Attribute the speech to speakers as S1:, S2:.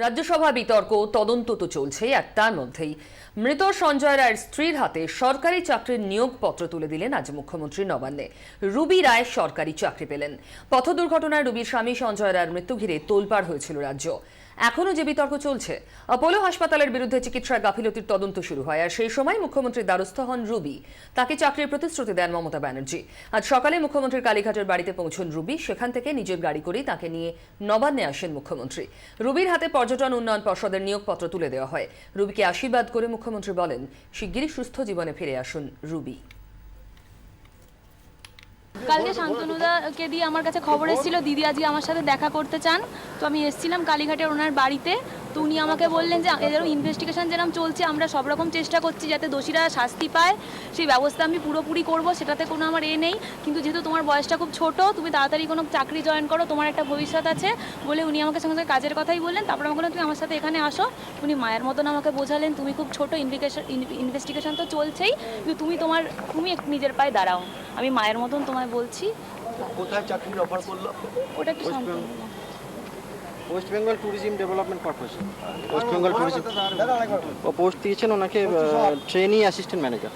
S1: রাজ্যসভা বিতর্ক তদন্ত তো চলছে, আর তার মধ্যেই মৃত সঞ্জয় রায়ের স্ত্রীর হাতে সরকারি চাকরির নিয়োগপত্র তুলে দিলেন আজ মুখ্যমন্ত্রী নবান্নে। রুবি রায় সরকারি চাকরি পেলেন। পথ দুর্ঘটনায় রুবির স্বামী সঞ্জয় রায়ের মৃত্যু ঘিরে তোলপাড় হয়েছিল রাজ্য। এখনো যে বিতর্ক চলছে, অপোলো হাসপাতালের বিরুদ্ধে চিকিৎসার গাফিলতির তদন্ত শুরু হয়, আর সেই সময় মুখ্যমন্ত্রীর দ্বারস্থ হন রুবি। তাকে চাকরির প্রতিশ্রুতি দেন মমতা ব্যানার্জি। আজ সকালে মুখ্যমন্ত্রীর কালীঘাটের বাড়িতে পৌঁছন রুবি। সেখান থেকে নিজের গাড়ি করেই তাকে নিয়ে নবান্নে আসেন মুখ্যমন্ত্রী। রুবির হাতে পর্যটন উন্নয়ন পর্ষদের নিয়োগপত্র তুলে দেওয়া হয়। রুবিকে আশীর্বাদ করে মুখ্যমন্ত্রী বলেন, শিগগিরই সুস্থ জীবনে ফিরে আসুন রুবি।
S2: কালকে শান্তনুদাকে দিয়ে আমার কাছে খবর এসেছিল দিদি আজকে আমার সাথে দেখা করতে চান, তো আমি এসেছিলাম কালীঘাটের ওনার বাড়িতে। তো উনি আমাকে বললেন যে এদের ইনভেস্টিগেশন যেরকম চলছে, আমরা সব রকম চেষ্টা করছি যাতে দোষীরা শাস্তি পায়, সেই ব্যবস্থা আমি পুরোপুরি করব, সেটাতে কোনো আমার নেই। কিন্তু যেহেতু তোমার বয়সটা খুব ছোট, তুমি তাড়াতাড়ি কোনো চাকরি জয়েন করো, তোমার একটা ভবিষ্যৎ আছে বলে উনি আমাকে সঙ্গে সঙ্গে কাজের কথাই বললেন। তারপর আমাকে বললেন তুমি আমার সাথে এখানে আসো। উনি মায়ের মতন আমাকে বোঝালেন, তুমি খুব ছোট, ইনভেস্টিগেশন তো চলছেই, কিন্তু তুমি নিজের পায়ে দাঁড়াও, আমি মায়ের মতন তোমায় বলছি।
S3: কোথায় চাকরির অফার করলো?
S2: ওটা একটু শান্ত।
S4: West Bengal tourism development corporation, West Bengal tourism. ও পোস্ট দিয়েছেন ওনাকে ট্রেনি অ্যাসিস্ট্যান্ট ম্যানেজার।